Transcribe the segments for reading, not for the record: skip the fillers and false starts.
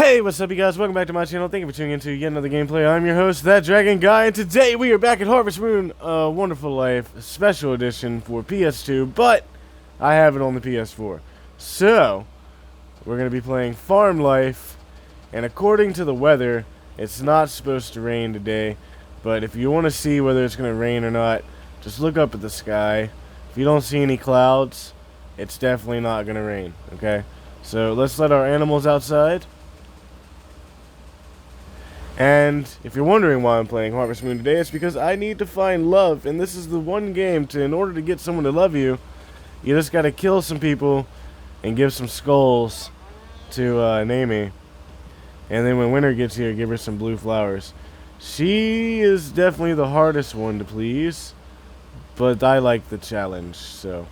Hey, what's up you guys? Welcome back to my channel. Thank you for tuning in to yet another gameplay. I'm your host, That Dragon Guy, and today we are back at Harvest Moon, Wonderful Life, Special Edition for PS2, but I have it on the PS4. So, we're going to be playing Farm Life, and according to the weather, it's not supposed to rain today, but if you want to see whether it's going to rain or not, just look up at the sky. If you don't see any clouds, it's definitely not going to rain, okay? So, let's let our animals outside. And if you're wondering why I'm playing Harvest Moon today, it's because I need to find love, and this is the one game in order to get someone to love you, you just gotta kill some people and give some skulls to Nami. And then when winter gets here, give her some blue flowers. She is definitely the hardest one to please, but I like the challenge, so.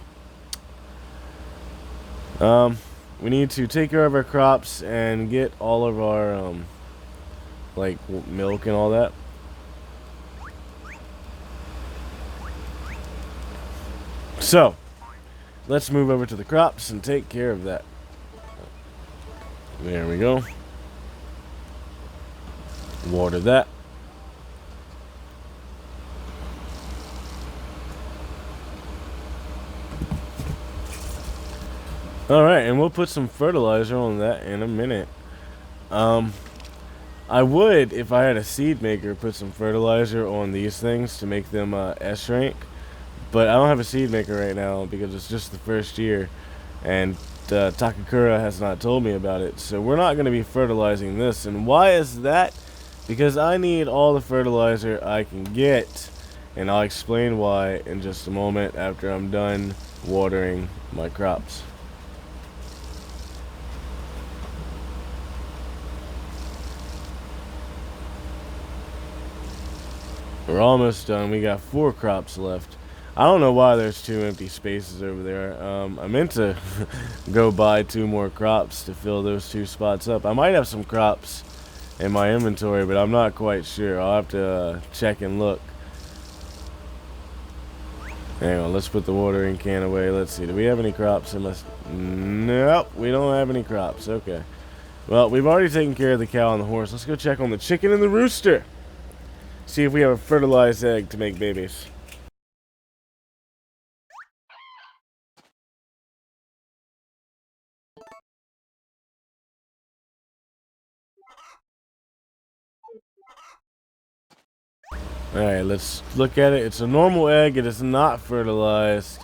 We need to take care of our crops and get all of our, like milk and all that. So, let's move over to the crops and take care of that. There we go. Water that. Alright, and we'll put some fertilizer on that in a minute. I would, if I had a seed maker, put some fertilizer on these things to make them S rank, but I don't have a seed maker right now because it's just the first year, and Takakura has not told me about it, so we're not going to be fertilizing this. And why is that? Because I need all the fertilizer I can get, and I'll explain why in just a moment after I'm done watering my crops. We're almost done. We got 4 crops left. I don't know why there's 2 empty spaces over there. I meant to go buy 2 more crops to fill those 2 spots up. I might have some crops in my inventory, but I'm not quite sure. I'll have to check and look. Hang on, let's put the watering can away. Let's see. Do we have any crops? Nope, we don't have any crops. Okay. Well, we've already taken care of the cow and the horse. Let's go check on the chicken and the rooster. See if we have a fertilized egg to make babies. Alright, let's look at it. It's a normal egg. It is not fertilized.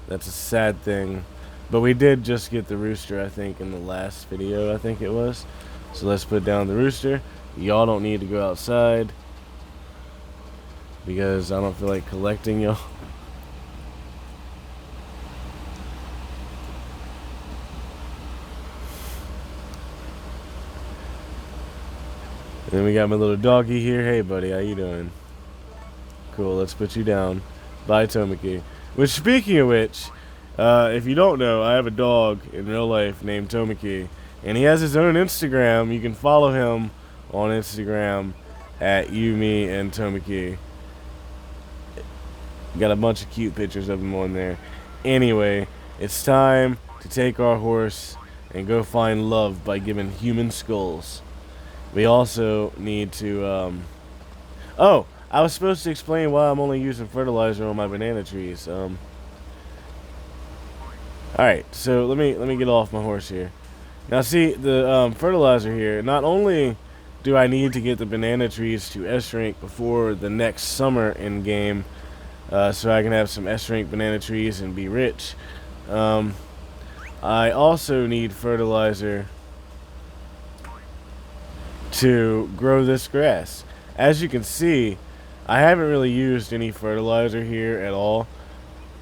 That's a sad thing. But we did just get the rooster, I think, in the last video, I think it was. So let's put down the rooster. Y'all don't need to go outside, because I don't feel like collecting y'all. And then we got my little doggy here. Hey buddy, how you doing? Cool, let's put you down. Bye Tomiki. Which, speaking of which, if you don't know, I have a dog in real life named Tomiki, and he has his own Instagram. You can follow him on Instagram at Yumi and Tomiki. Got a bunch of cute pictures of him on there. Anyway, it's time to take our horse and go find love by giving human skulls. We also need to, oh, I was supposed to explain why I'm only using fertilizer on my banana trees. Alright, so let me get off my horse here. Now see, the fertilizer here, not only do I need to get the banana trees to S rank before the next summer in game, so I can have some S-rank banana trees and be rich. I also need fertilizer to grow this grass. As you can see, I haven't really used any fertilizer here at all.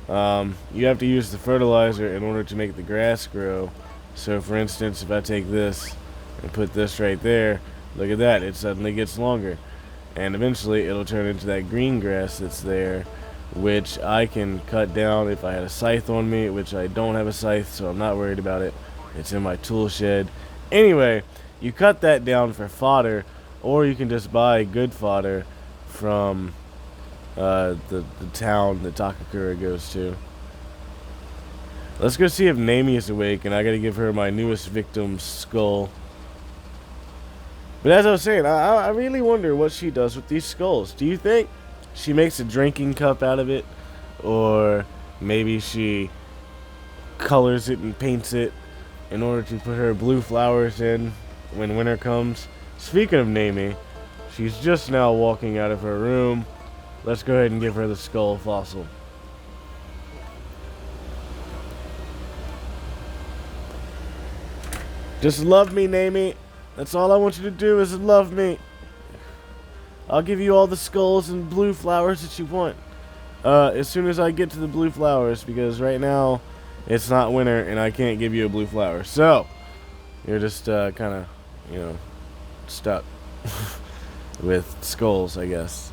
You have to use the fertilizer in order to make the grass grow. So for instance, if I take this and put this right there, look at that, it suddenly gets longer. And eventually it'll turn into that green grass that's there, which I can cut down if I had a scythe on me, which I don't have a scythe, so I'm not worried about it. It's in my tool shed. Anyway, you cut that down for fodder, or you can just buy good fodder from the town that Takakura goes to. Let's go see if Nami is awake, and I gotta give her my newest victim's skull. But as I was saying, I really wonder what she does with these skulls. Do you think she makes a drinking cup out of it? Or maybe she colors it and paints it in order to put her blue flowers in when winter comes? Speaking of Nami, she's just now walking out of her room. Let's go ahead and give her the skull fossil. Just love me, Nami. That's all I want you to do is love me. I'll give you all the skulls and blue flowers that you want. As soon as I get to the blue flowers, because right now it's not winter and I can't give you a blue flower. So, you're just kind of, you know, stuck with skulls, I guess.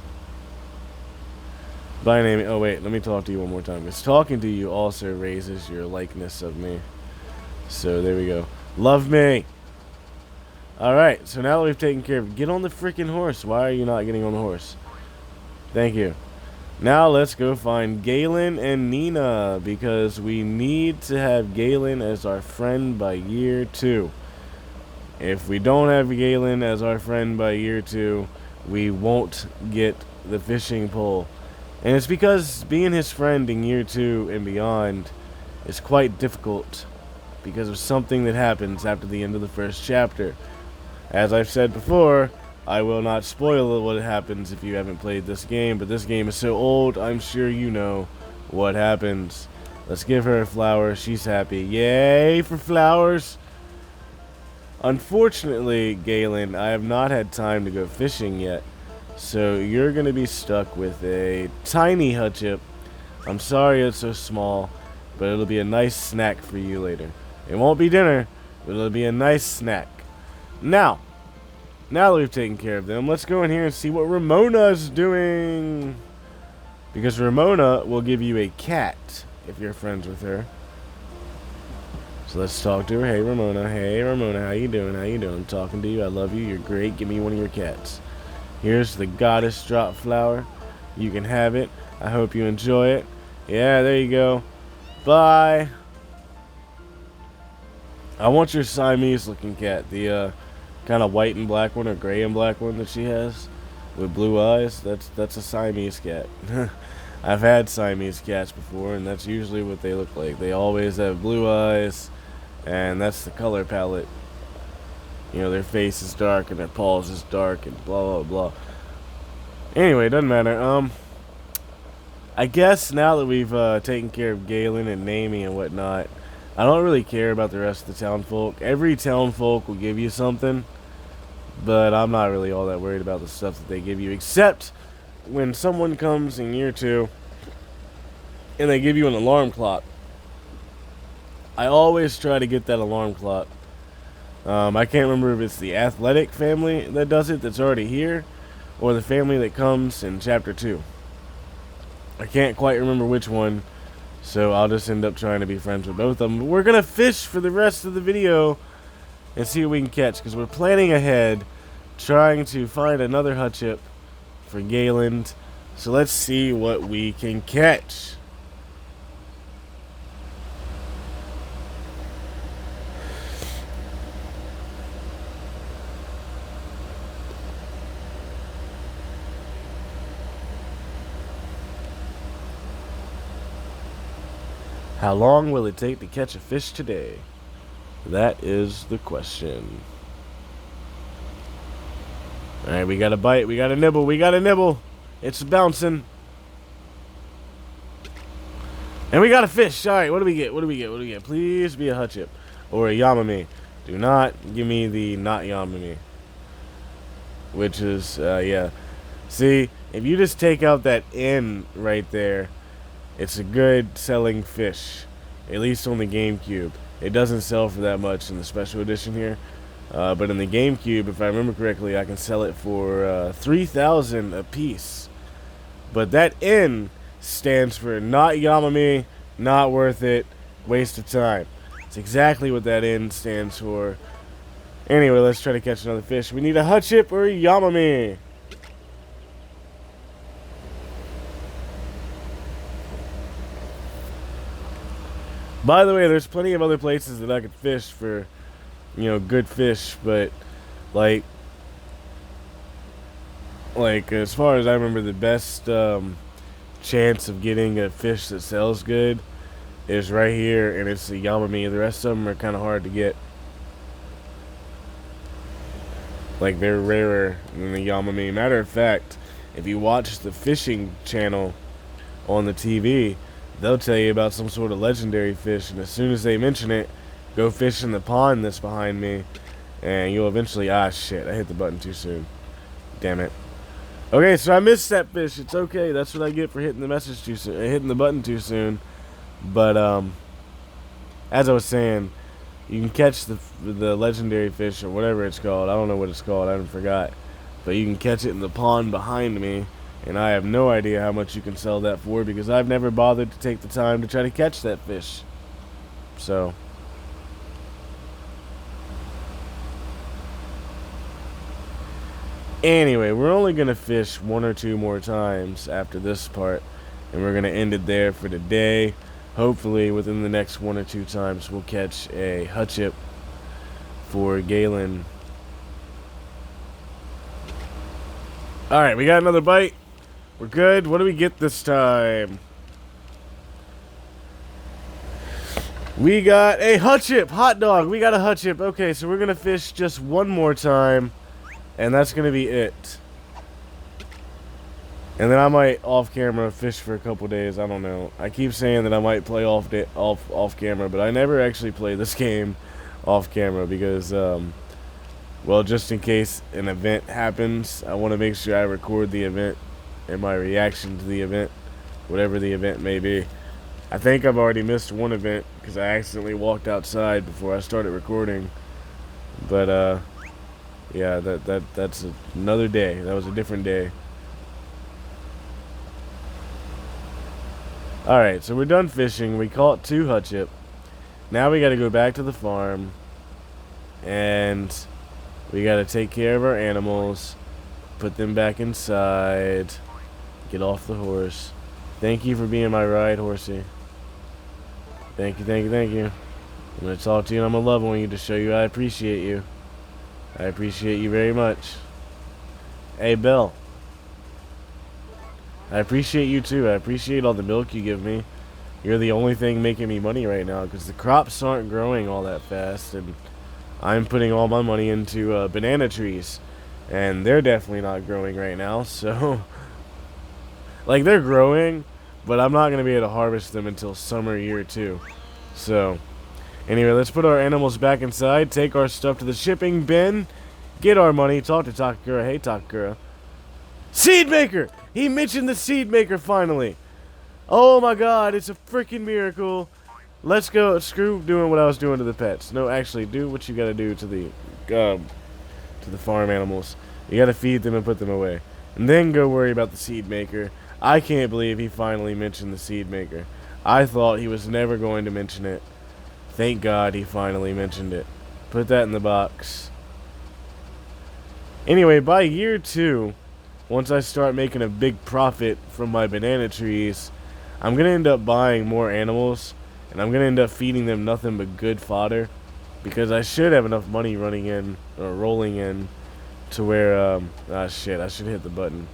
Bye, Nami. Oh, wait, let me talk to you one more time. Because talking to you also raises your likeness of me. So, there we go. Love me! Alright, so now that we've taken care of... Get on the freaking horse. Why are you not getting on the horse? Thank you. Now let's go find Galen and Nina, because we need to have Galen as our friend by year 2. If we don't have Galen as our friend by year 2, we won't get the fishing pole. And it's because being his friend in year 2 and beyond is quite difficult because of something that happens after the end of the first chapter. As I've said before, I will not spoil what happens if you haven't played this game, but this game is so old, I'm sure you know what happens. Let's give her a flower. She's happy. Yay for flowers! Unfortunately, Galen, I have not had time to go fishing yet, so you're going to be stuck with a tiny hut chip. I'm sorry it's so small, but it'll be a nice snack for you later. It won't be dinner, but it'll be a nice snack. Now that we've taken care of them, let's go in here and see what Ramona's doing. Because Ramona will give you a cat if you're friends with her. So let's talk to her. Hey, Ramona. Hey, Ramona. How you doing? How you doing? I'm talking to you. I love you. You're great. Give me one of your cats. Here's the goddess drop flower. You can have it. I hope you enjoy it. Yeah, there you go. Bye. I want your Siamese looking cat. The kind of white and black one or gray and black one that she has with blue eyes. That's a Siamese cat. I've had Siamese cats before, and that's usually what they look like. They always have blue eyes, and that's the color palette. You know, their face is dark and their paws is dark and blah blah blah. Anyway, it doesn't matter. I guess now that we've taken care of Galen and Nami and whatnot, I don't really care about the rest of the townfolk. Every townfolk will give you something, but I'm not really all that worried about the stuff that they give you, except when someone comes in year 2 and they give you an alarm clock. I always try to get that alarm clock. I can't remember if it's the athletic family that does it that's already here, or the family that comes in chapter 2. I can't quite remember which one, so I'll just end up trying to be friends with both of them. But we're going to fish for the rest of the video and see what we can catch, because we're planning ahead, trying to find another hut chip for Galen. So let's see what we can catch. How long will it take to catch a fish today? That is the question. Alright, we got a bite, we got a nibble, we got a nibble. It's bouncing. And we got a fish. Alright, what do we get? What do we get? What do we get? Please be a hut chip. Or a Yamame. Do not give me the not Yamame. Which is, yeah. See, if you just take out that N right there, it's a good selling fish, at least on the GameCube. It doesn't sell for that much in the special edition here, but in the GameCube, if I remember correctly, I can sell it for 3,000 a piece. But that N stands for not Yamame, not worth it, waste of time. It's exactly what that N stands for. Anyway, let's try to catch another fish. We need a hut chip or a Yamame. By the way, there's plenty of other places that I could fish for, you know, good fish, but, like, Like, as far as I remember, the best chance of getting a fish that sells good is right here, and it's the Yamami. The rest of them are kind of hard to get. Like, they're rarer than the Yamami. Matter of fact, if you watch the fishing channel on the TV, they'll tell you about some sort of legendary fish, and as soon as they mention it, go fish in the pond that's behind me, and you'll eventually... Ah, shit, I hit the button too soon. Damn it. Okay, so I missed that fish. It's okay. That's what I get for hitting the message too soon, hitting the button too soon. But as I was saying, you can catch the legendary fish or whatever it's called. I don't know what it's called. I forgot. But you can catch it in the pond behind me, and I have no idea how much you can sell that for because I've never bothered to take the time to try to catch that fish. So... Anyway, we're only going to fish 1 or 2 more times after this part, and we're going to end it there for today. Hopefully, within the next 1 or 2 times, we'll catch a hutchip for Galen. Alright, we got another bite. We're good. What do we get this time? We got a hutchip. Hot dog. We got a hutchip. Okay, so we're going to fish just 1 more time. And that's going to be it. And then I might off-camera fish for a couple days. I don't know. I keep saying that I might play off-camera, but I never actually play this game off-camera because, well, just in case an event happens, I want to make sure I record the event and my reaction to the event, whatever the event may be. I think I've already missed 1 event because I accidentally walked outside before I started recording. But, yeah, that's another day. That was a different day. Alright, so we're done fishing. We caught 2 hutchip. Now we gotta go back to the farm. And we gotta take care of our animals. Put them back inside. Get off the horse. Thank you for being my ride, horsey. Thank you, thank you, thank you. I'm gonna talk to you and I'm gonna love on you to show you I appreciate you. I appreciate you very much. Hey, Bill. I appreciate you too. I appreciate all the milk you give me. You're the only thing making me money right now because the crops aren't growing all that fast, and I'm putting all my money into banana trees, and they're definitely not growing right now. So, like, they're growing, but I'm not gonna be able to harvest them until summer year 2. So. Anyway, let's put our animals back inside, take our stuff to the shipping bin, get our money, talk to Takakura. Hey, Takakura. Seed maker! He mentioned the seed maker finally. Oh my god, it's a freaking miracle. Let's go. Screw doing what I was doing to the pets. No, actually, do what you gotta do to the farm animals. You gotta feed them and put them away. And then go worry about the seed maker. I can't believe he finally mentioned the seed maker. I thought he was never going to mention it. Thank God he finally mentioned it. Put that in the box. Anyway, by year 2, once I start making a big profit from my banana trees, I'm going to end up buying more animals, and I'm going to end up feeding them nothing but good fodder, because I should have enough money running in, or rolling in, to where, ah shit, I should hit the button,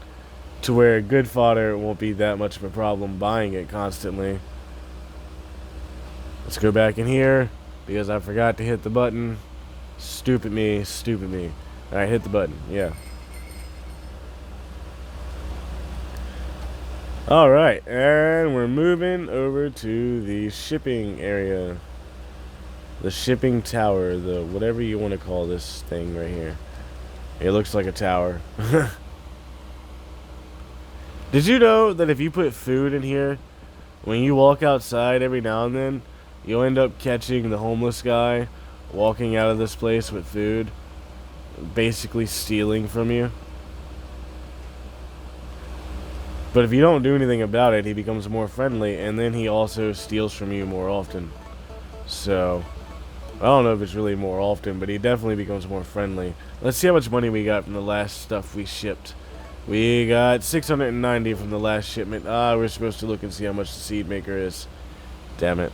to where good fodder won't be that much of a problem buying it constantly. Let's go back in here, because I forgot to hit the button. Stupid me, stupid me. Alright, hit the button, yeah. Alright, and we're moving over to the shipping area. The shipping tower, the whatever you want to call this thing right here. It looks like a tower. Did you know that if you put food in here, when you walk outside every now and then, you'll end up catching the homeless guy walking out of this place with food, basically stealing from you? But if you don't do anything about it, he becomes more friendly, and then he also steals from you more often. So, I don't know if it's really more often, but he definitely becomes more friendly. Let's see how much money we got from the last stuff we shipped. We got 690 from the last shipment. Ah, we're supposed to look and see how much the seed maker is. Damn it.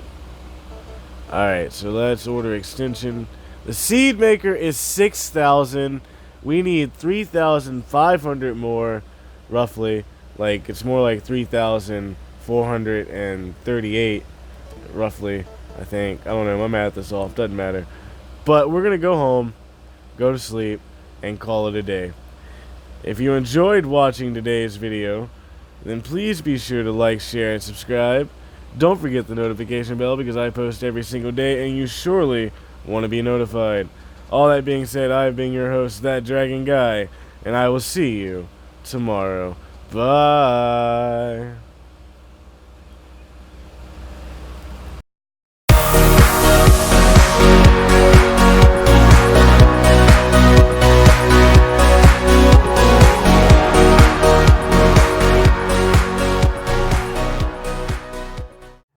Alright, so let's order extension. The seed maker is 6,000. We need 3,500 more, roughly. Like, it's more like 3,438, roughly, I think. I don't know, my math is off, doesn't matter. But we're going to go home, go to sleep, and call it a day. If you enjoyed watching today's video, then please be sure to like, share, and subscribe. Don't forget the notification bell because I post every single day and you surely want to be notified. All that being said, I've been your host, That Dragon Guy, and I will see you tomorrow. Bye.